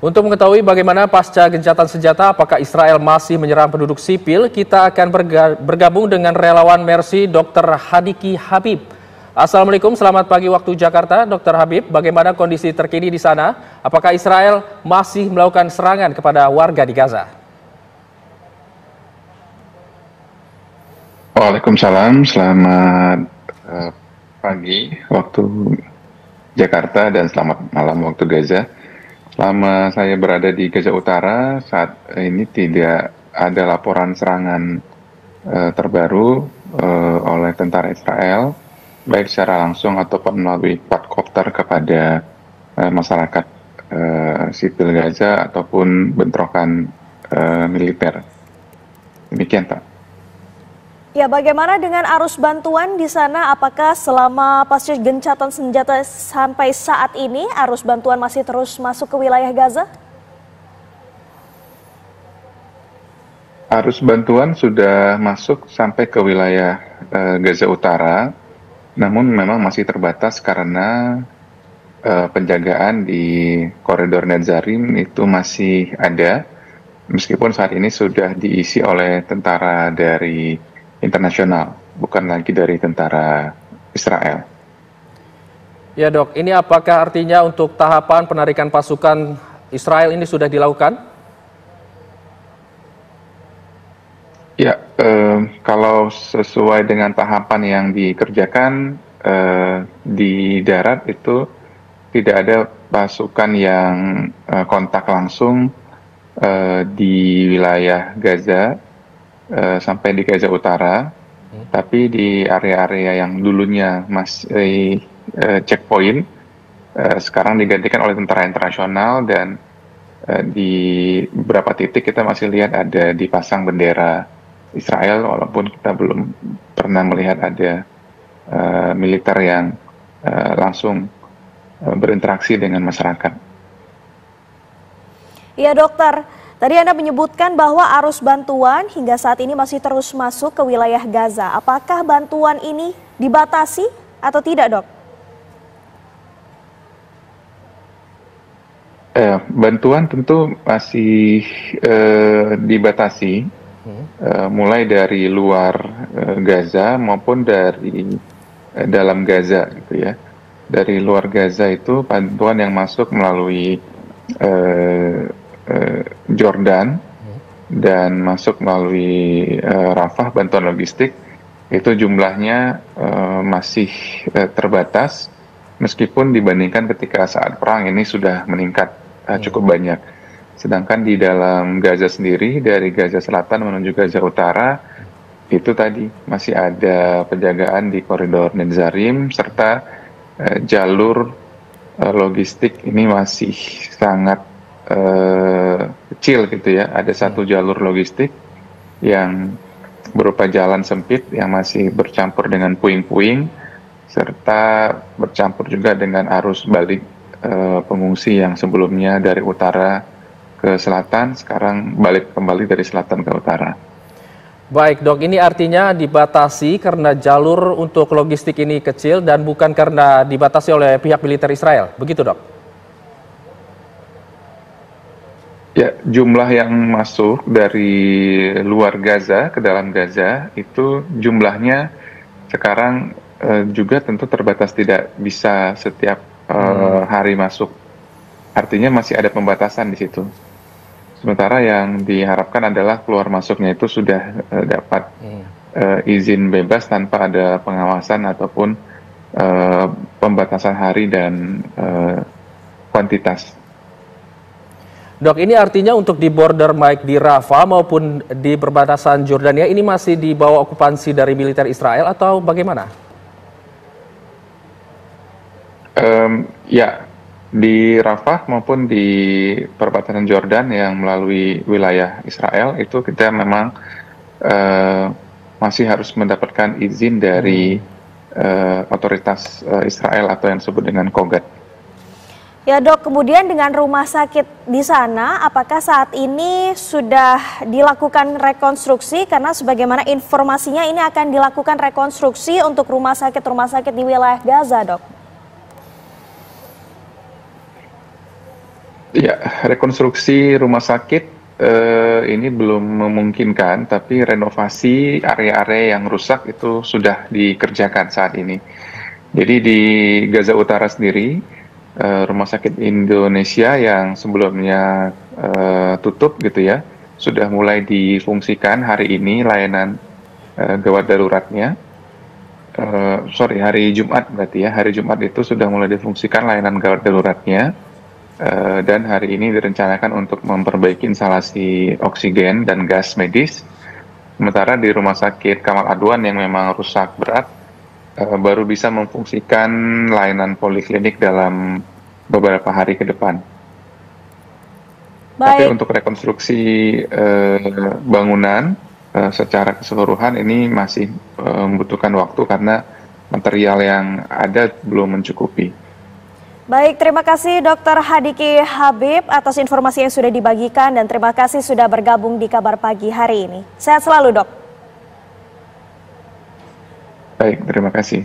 Untuk mengetahui bagaimana pasca gencatan senjata, apakah Israel masih menyerang penduduk sipil, kita akan bergabung dengan relawan Mercy Dr. Hadiki Habib. Assalamualaikum, selamat pagi waktu Jakarta, Dr. Habib. Bagaimana kondisi terkini di sana? Apakah Israel masih melakukan serangan kepada warga di Gaza? Waalaikumsalam, selamat pagi waktu Jakarta dan selamat malam waktu Gaza. Selama saya berada di Gaza Utara, saat ini tidak ada laporan serangan terbaru oleh tentara Israel, baik secara langsung ataupun melalui quadcopter kepada masyarakat sipil Gaza ataupun bentrokan militer. Demikian, Pak. Ya, bagaimana dengan arus bantuan di sana? Apakah selama pasca gencatan senjata sampai saat ini arus bantuan masih terus masuk ke wilayah Gaza? Arus bantuan sudah masuk sampai ke wilayah Gaza Utara, namun memang masih terbatas karena penjagaan di koridor Netzarim itu masih ada, meskipun saat ini sudah diisi oleh tentara dari internasional, bukan lagi dari tentara Israel. Ya dok, ini apakah artinya untuk tahapan penarikan pasukan Israel ini sudah dilakukan? Ya, kalau sesuai dengan tahapan yang dikerjakan di darat itu tidak ada pasukan yang kontak langsung di wilayah Gaza sampai di Gaza Utara, tapi di area-area yang dulunya masih checkpoint sekarang digantikan oleh tentara internasional, dan di beberapa titik kita masih lihat ada dipasang bendera Israel, walaupun kita belum pernah melihat ada militer yang langsung berinteraksi dengan masyarakat. Ya dokter, tadi Anda menyebutkan bahwa arus bantuan hingga saat ini masih terus masuk ke wilayah Gaza. Apakah bantuan ini dibatasi atau tidak, dok? Bantuan tentu masih dibatasi, mulai dari luar Gaza maupun dari dalam Gaza, gitu ya. Dari luar Gaza itu bantuan yang masuk melalui Jordan dan masuk melalui Rafah, bantuan logistik itu jumlahnya masih terbatas, meskipun dibandingkan ketika saat perang ini sudah meningkat cukup banyak. Sedangkan di dalam Gaza sendiri, dari Gaza Selatan menuju Gaza Utara, itu tadi masih ada penjagaan di koridor Netzarim, serta jalur logistik ini masih sangat kecil, gitu ya. Ada satu jalur logistik yang berupa jalan sempit yang masih bercampur dengan puing-puing, serta bercampur juga dengan arus balik pengungsi yang sebelumnya dari utara ke selatan, sekarang balik kembali dari selatan ke utara. Baik dok, ini artinya dibatasi karena jalur untuk logistik ini kecil dan bukan karena dibatasi oleh pihak militer Israel, begitu dok? Ya, jumlah yang masuk dari luar Gaza ke dalam Gaza itu jumlahnya sekarang juga tentu terbatas, tidak bisa setiap hari masuk. Artinya masih ada pembatasan di situ. Sementara yang diharapkan adalah keluar masuknya itu sudah dapat izin bebas tanpa ada pengawasan ataupun pembatasan hari dan kuantitas. Dok, ini artinya untuk di border baik di Rafah maupun di perbatasan Jordania ini masih di bawah okupansi dari militer Israel atau bagaimana? Ya, di Rafah maupun di perbatasan Jordan yang melalui wilayah Israel itu kita memang masih harus mendapatkan izin dari otoritas Israel atau yang disebut dengan Kogat. Ya dok, kemudian dengan rumah sakit di sana, apakah saat ini sudah dilakukan rekonstruksi? Karena sebagaimana informasinya ini akan dilakukan rekonstruksi untuk rumah sakit di wilayah Gaza, dok. Ya, rekonstruksi rumah sakit ini belum memungkinkan, tapi renovasi area-area yang rusak itu sudah dikerjakan saat ini. Jadi di Gaza Utara sendiri, rumah sakit Indonesia yang sebelumnya tutup gitu ya, sudah mulai difungsikan hari ini layanan gawat daruratnya. Hari Jumat berarti ya, hari Jumat itu sudah mulai difungsikan layanan gawat daruratnya. Dan hari ini direncanakan untuk memperbaiki instalasi oksigen dan gas medis. Sementara di Rumah Sakit Kamal Adwan yang memang rusak berat, baru bisa memfungsikan layanan poliklinik dalam beberapa hari ke depan. Tapi untuk rekonstruksi bangunan secara keseluruhan ini masih membutuhkan waktu karena material yang ada belum mencukupi. Baik, terima kasih Dr. Hadiki Habib atas informasi yang sudah dibagikan dan terima kasih sudah bergabung di Kabar Pagi hari ini. Sehat selalu, Dok. Baik, terima kasih.